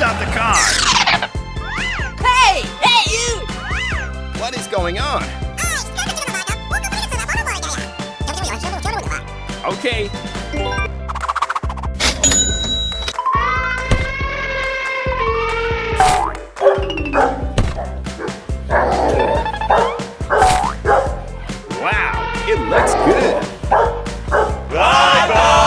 Stop the car! Hey! Hey, you! What is going on? Okay. Wow, it looks good. Bye-bye!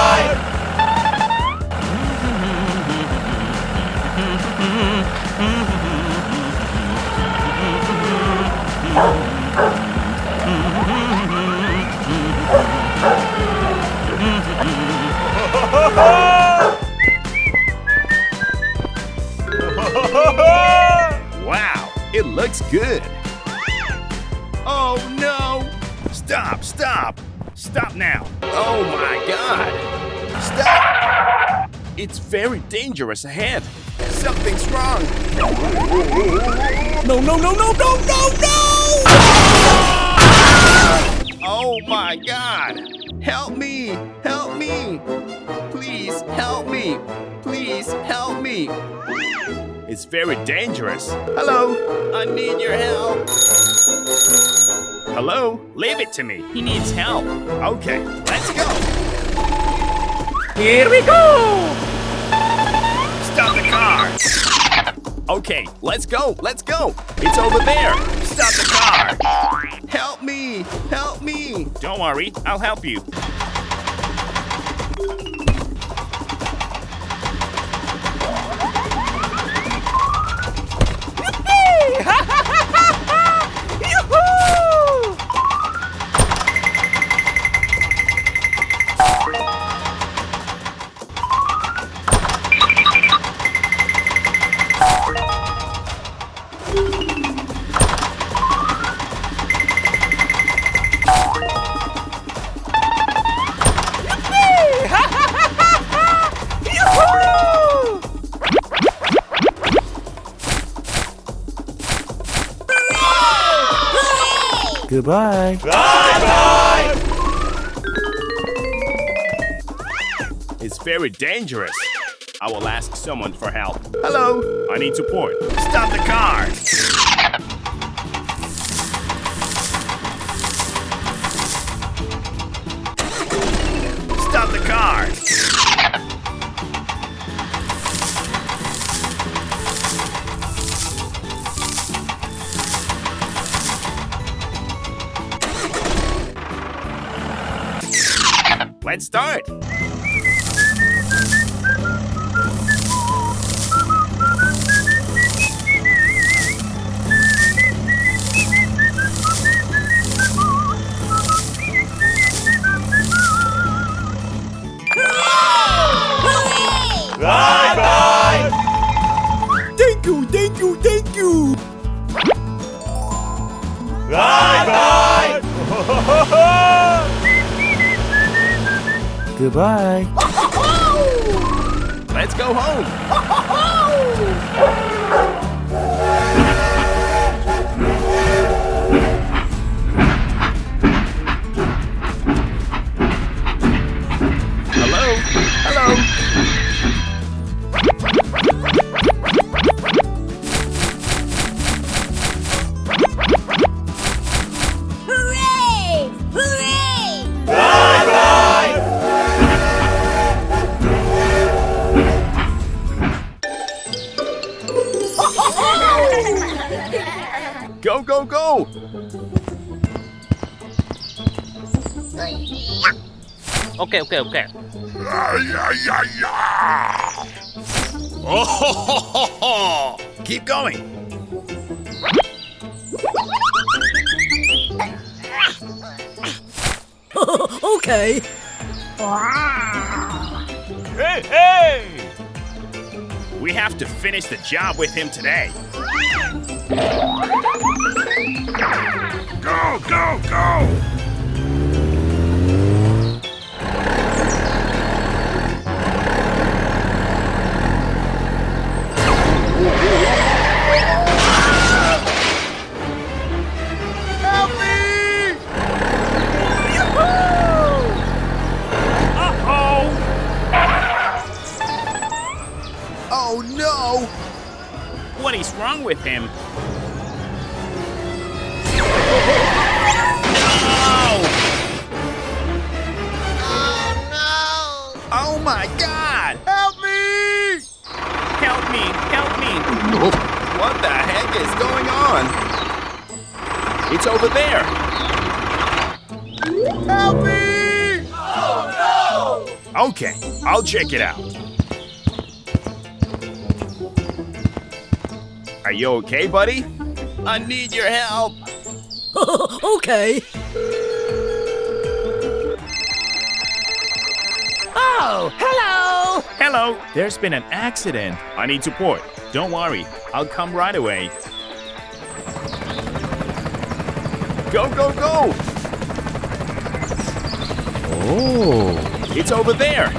Wow, it looks good. Oh no! Stop, stop! Stop now! Oh my god! Stop! It's very dangerous ahead. Something's wrong. No, no, no, no, no, no, no! Oh my god! Help me! Help me! Please help me! Please help me! It's very dangerous. Hello? I need your help. Hello? Leave it to me. He needs help. Okay, let's go. Here we go! Stop the car. Okay, let's go. Let's go. It's over there. Stop the car. Help me. Help me. Don't worry. I'll help you. Goodbye. Bye-bye! It's very dangerous. I will ask someone for help. Hello? I need support. Stop the car. Stop the car. Let's start. Bye-bye! Thank you, thank you, thank you! Bye-bye! Goodbye. Let's go home. Hello? Hello? Hooray! Hooray! Bye-bye! Go, go, go! Okay. Oh, ho, ho, ho, ho. Keep going. Okay. Hey! We have to finish the job with him today. Go, go, go! Help me! Uh-oh! Oh no! What is wrong with him? Oh my God! Help me! Help me! Help me! What the heck is going on? It's over there! Help me! Okay, I'll check it out. Are you okay, buddy? I need your help. Okay. Oh, hello! Hello, there's been an accident. I need support. Don't worry, I'll come right away. Go, go, go! Oh, it's over there.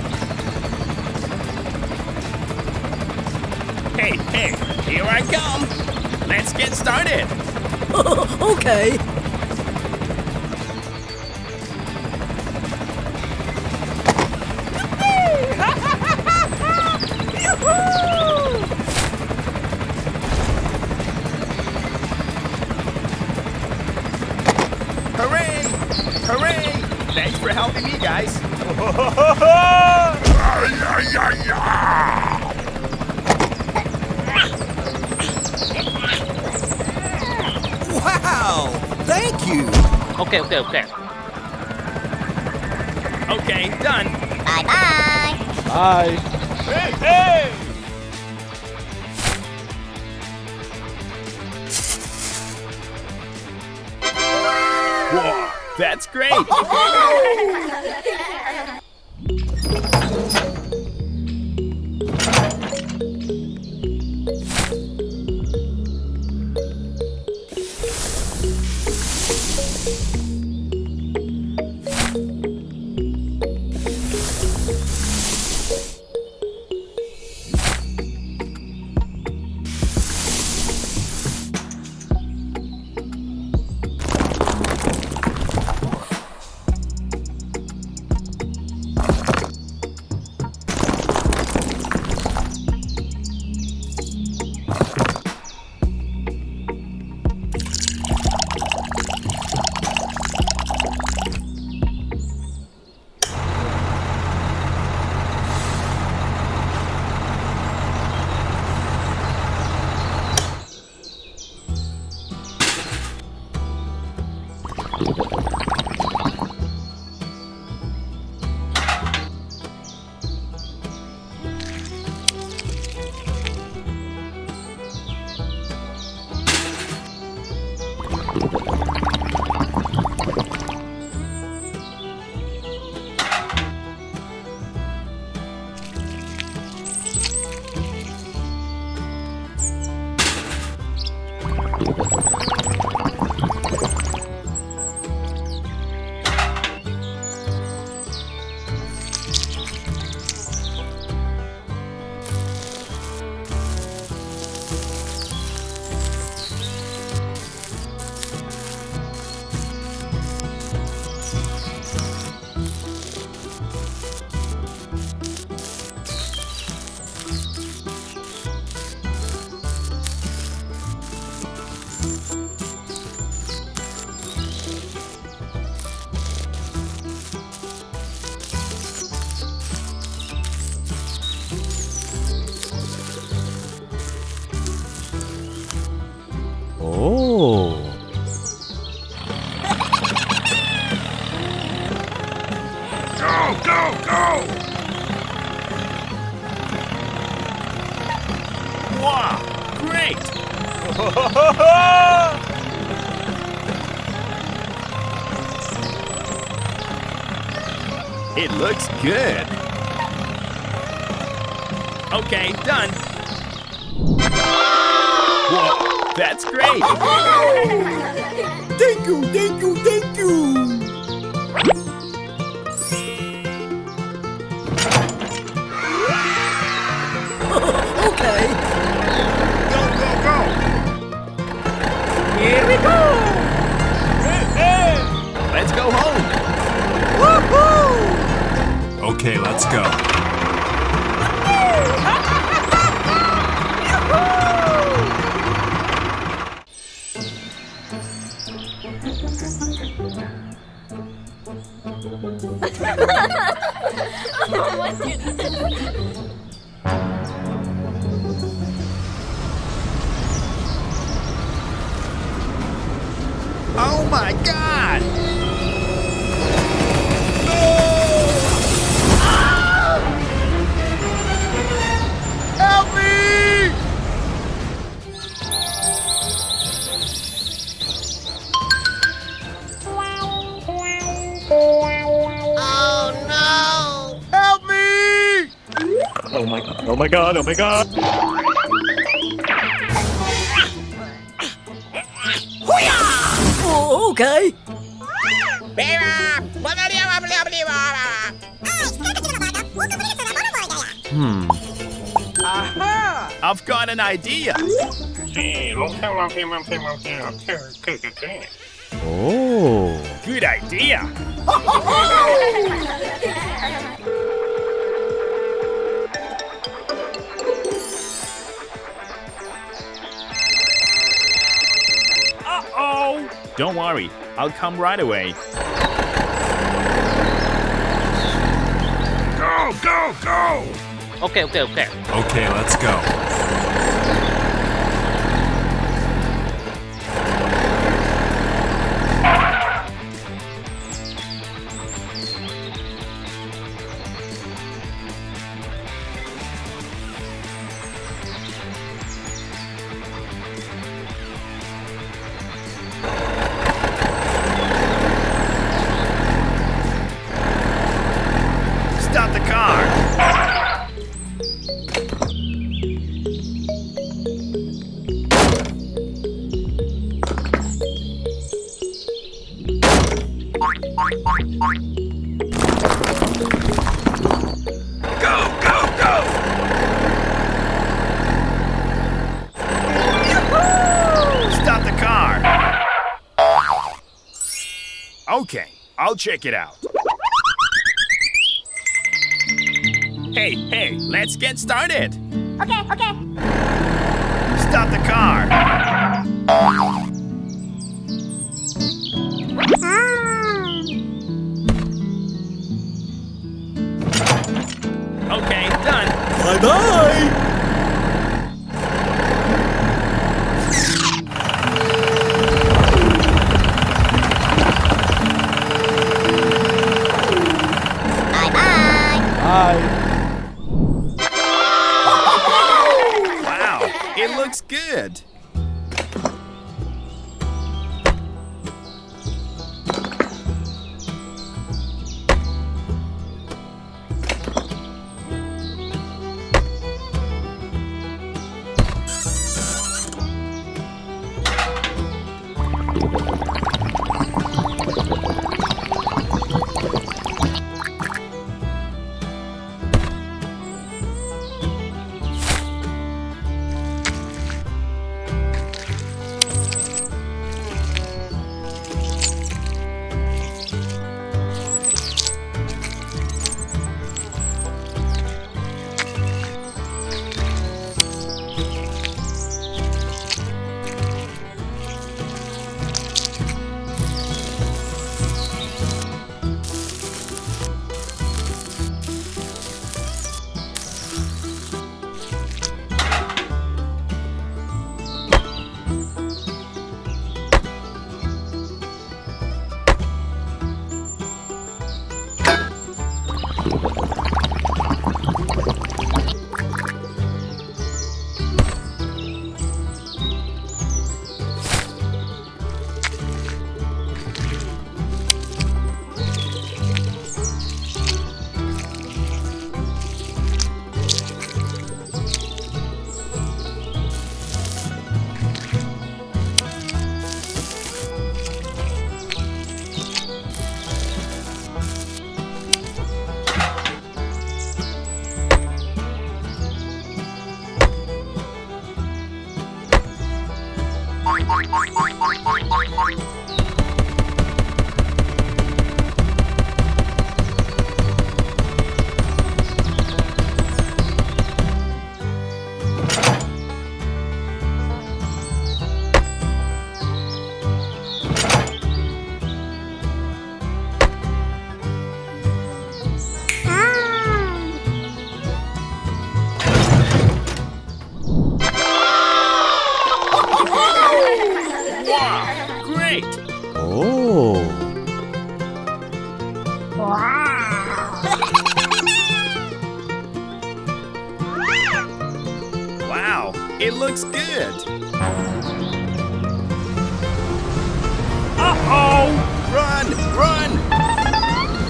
Hey, hey, here I come. Let's get started. Okay. Hooray! Hooray! Thanks for helping me, guys. Wow! Thank you! Okay. Okay, done. Bye-bye. Bye. Hey! Whoa, that's great. Oh. Go! Wow, great! It looks good. Okay, done. Whoa, that's great! Thank you! Okay. Go! Here we go. Hey! Let's go home! Okay, let's go. Oh my goodness. Oh my god! Help me! Help me! Oh my god. Oh my god. Oh my god. Oh, okay. I've got an idea. Oh. Good idea. Uh-oh. Don't worry. I'll come right away. Go, go, go! Okay. Okay, let's go. Stop the car. Go, go, go! Stop the car. Okay, I'll check it out. Hey, let's get started. Okay. Stop the car. Okay, done. Bye-bye! Wow, it looks good. great. Oh. Wow, it looks good. Uh-oh! Run, run!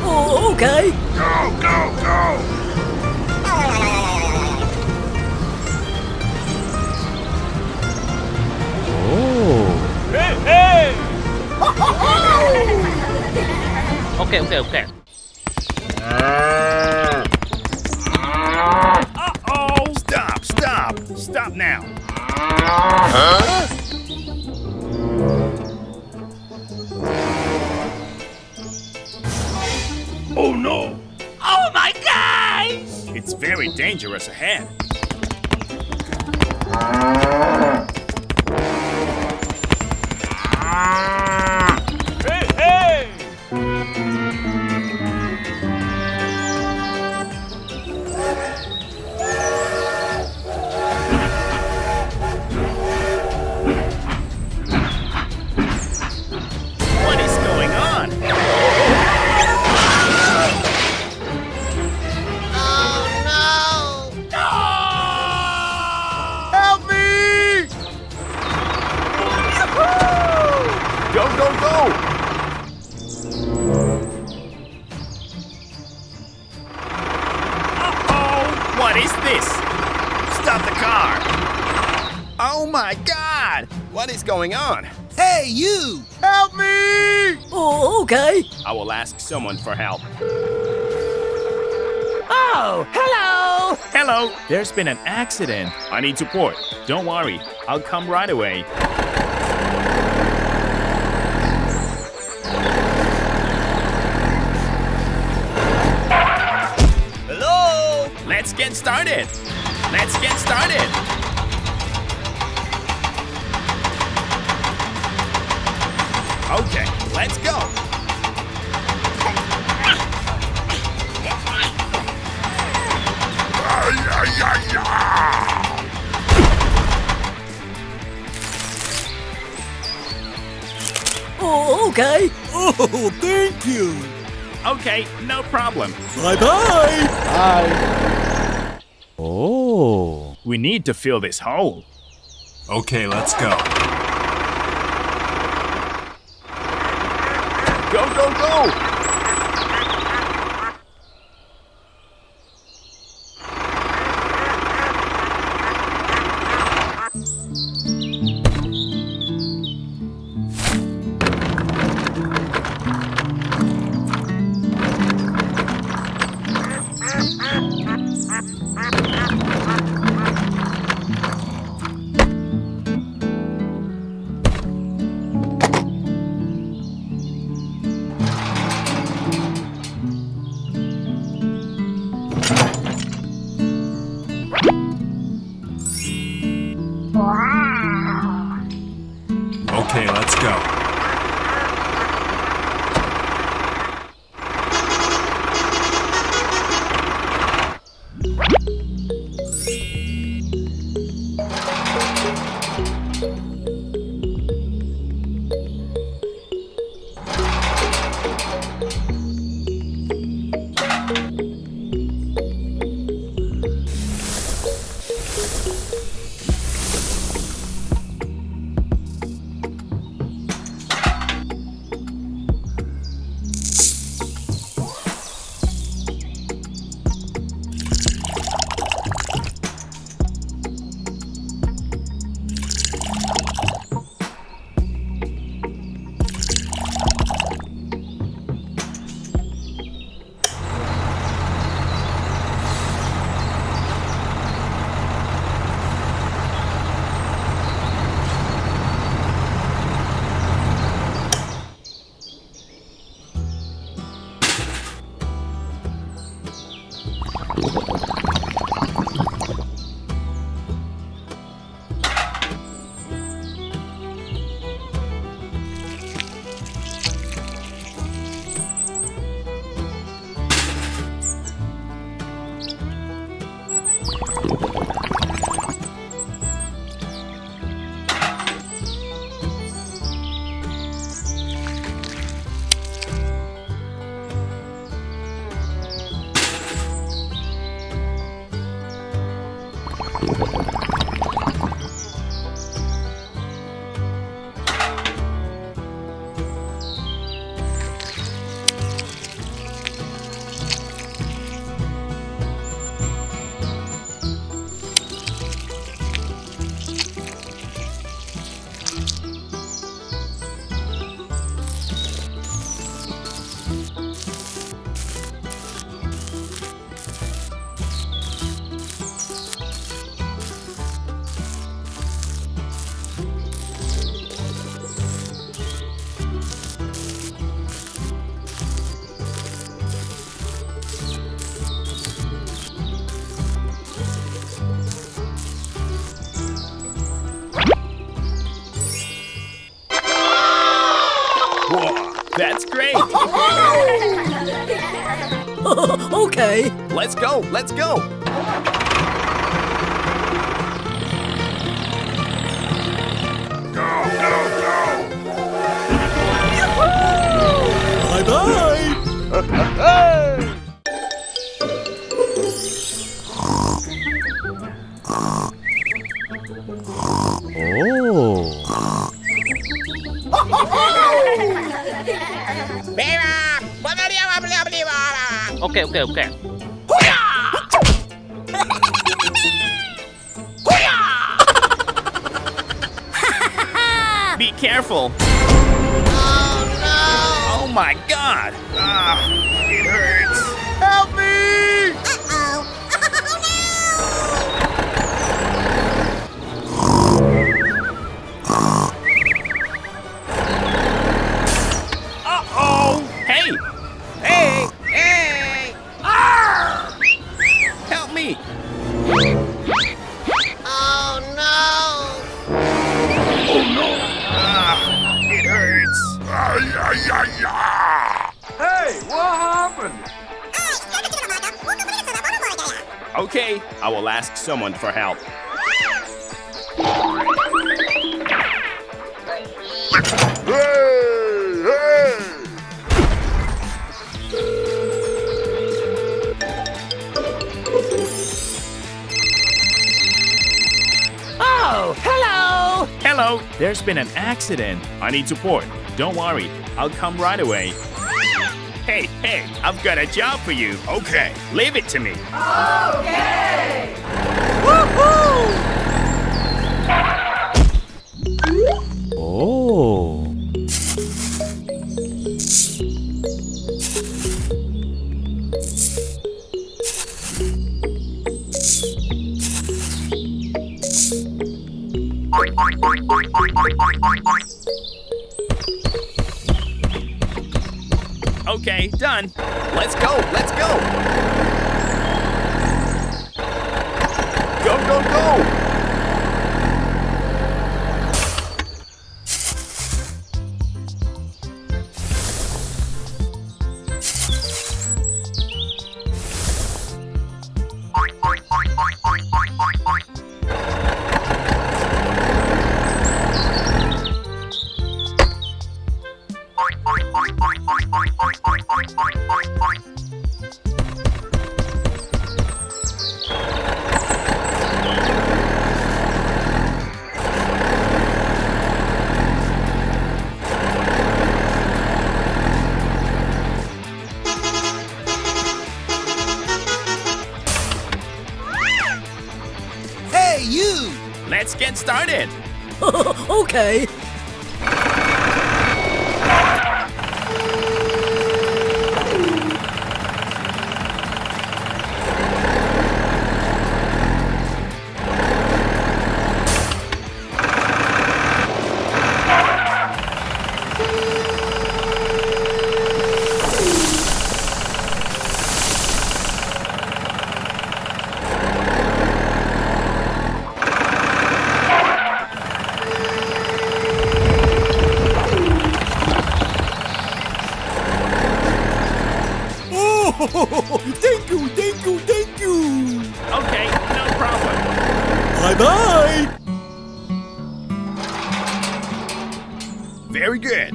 Oh, okay. Go, go, go! Oh. Hey, hey! Okay, okay, okay. Uh-oh! Stop, stop! Stop now! Oh no! Oh my gosh! It's very dangerous ahead. Hey, hey! What is going on? Help me! Go, go, go! Uh-oh! What is this? Stop the car! Oh my God! What is going on? Hey, you! Help me! Oh, okay. I will ask someone for help. Oh, hello. Hello, there's been an accident. I need support. Don't worry, I'll come right away. Hello? Let's get started. Let's get started. Okay, let's go. Oh, okay. Oh, thank you! Okay, no problem. Bye-bye! Oh. We need to fill this hole. Okay, let's go. Go, go, go! Okay, let's go. That's great. Okay. Let's go. Let's go. Bye-bye. Oh. Okay, okay, okay. Be careful. Oh no! Oh my God! Ah, it hurts. Help me! Uh-oh! Hey! Hey! Hey! Ah! Help me! Oh no! Ah, it hurts. Hey, what happened? Okay, I will ask someone for help. Oh, hello. Hello, there's been an accident. I need support. Don't worry, I'll come right away. Hey, hey, I've got a job for you. Okay, leave it to me. Oh. Okay, done. Let's go, let's go. Go, go, go. Hey, you! Let's get started. Okay. Oh, thank you, thank you, thank you. Okay, no problem. Bye-bye. Very good.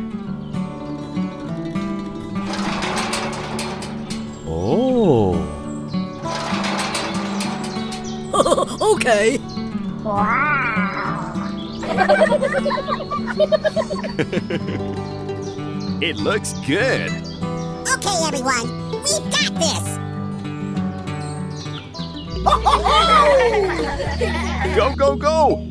Oh. Okay. It looks good. Okay, everyone, we've got this. Go, go, go.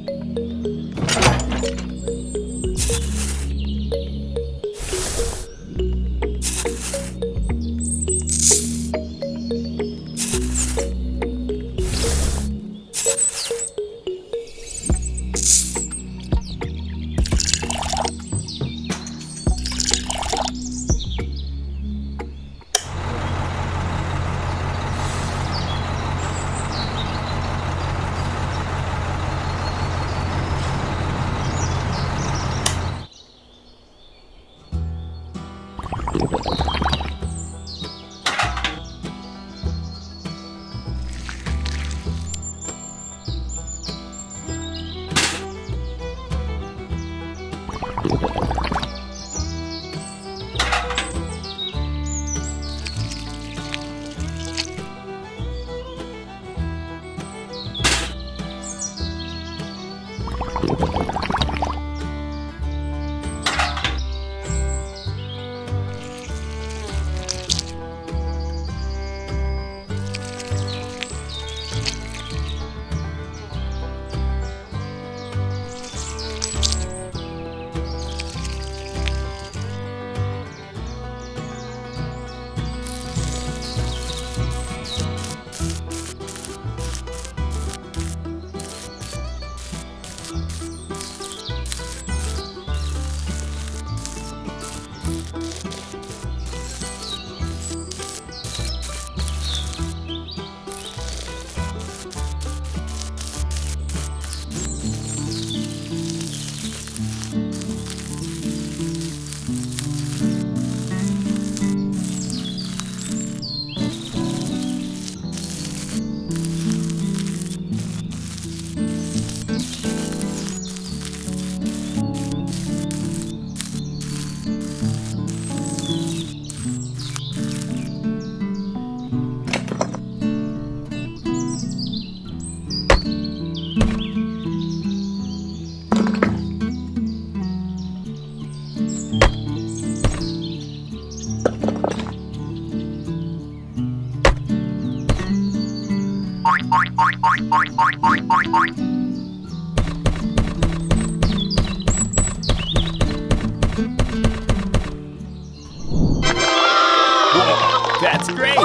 That's great!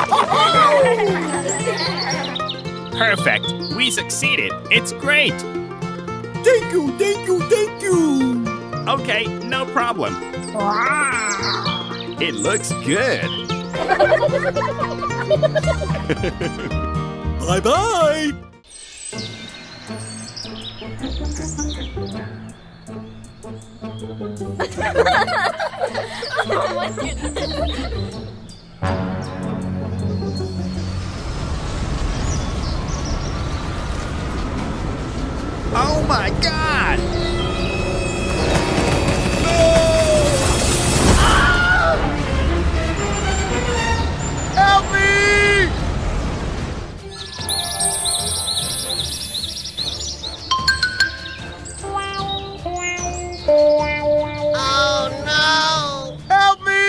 Perfect! We succeeded! It's great! Thank you, thank you, thank you. Okay, no problem. It looks good. Bye-bye. Oh my goodness. Oh my god! Help me! Oh no! Help me!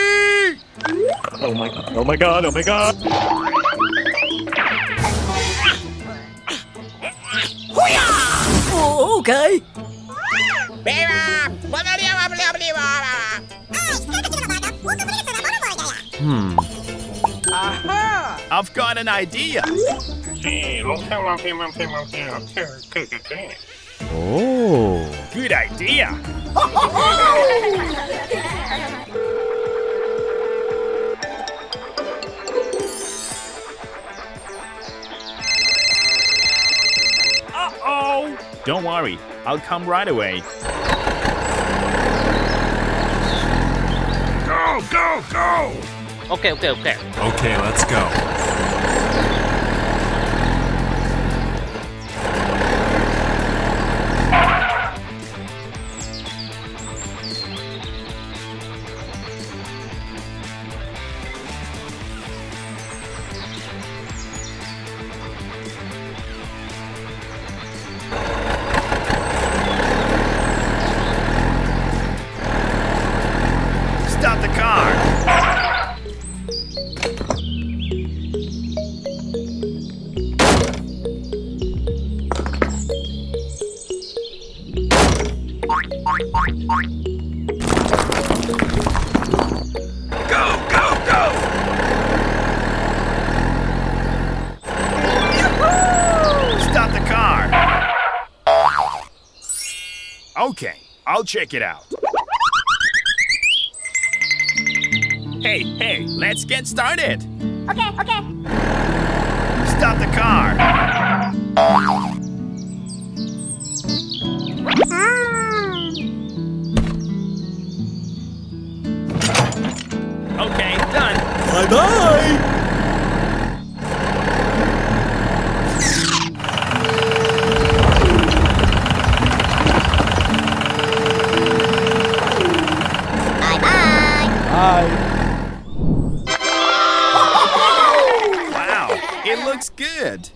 Oh my god, oh my god, oh my god! Oh, okay. I've got an idea. Oh. Good idea. Uh-oh. Don't worry. I'll come right away. Go, go, go! Okay. Okay, let's go. Stop the car. Go, go, go! Stop the car. Okay, I'll check it out. Hey, let's get started. Okay, okay. Stop the car. Okay, done. Bye-bye. Wow, it looks good.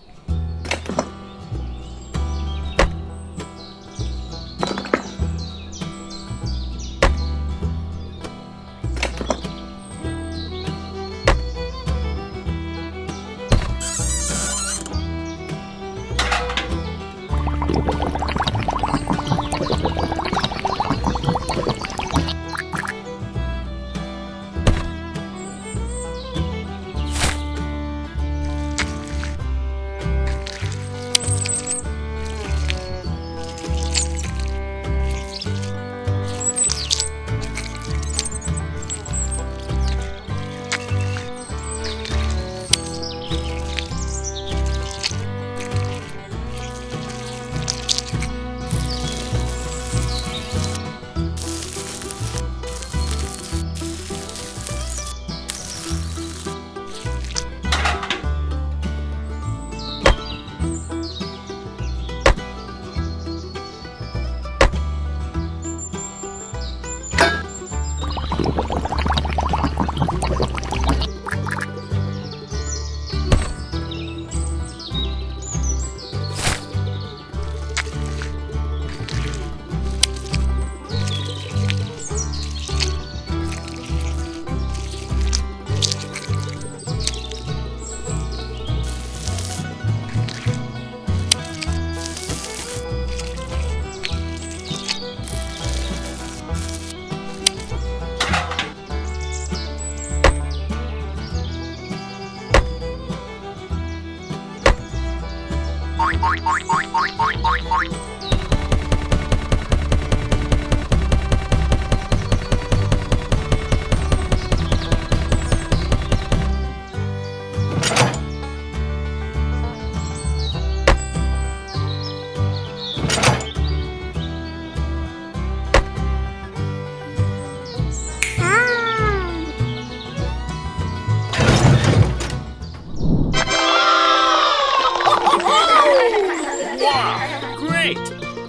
Wow, great!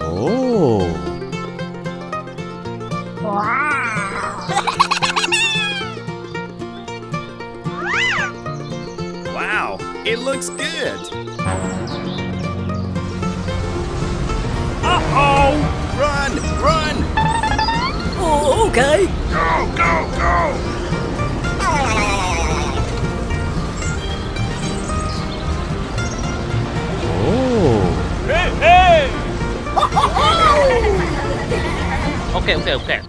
Oh. Wow, it looks good. Uh-oh! Run, run! Oh, okay. Go, go, go! Oh. Okay, okay, okay.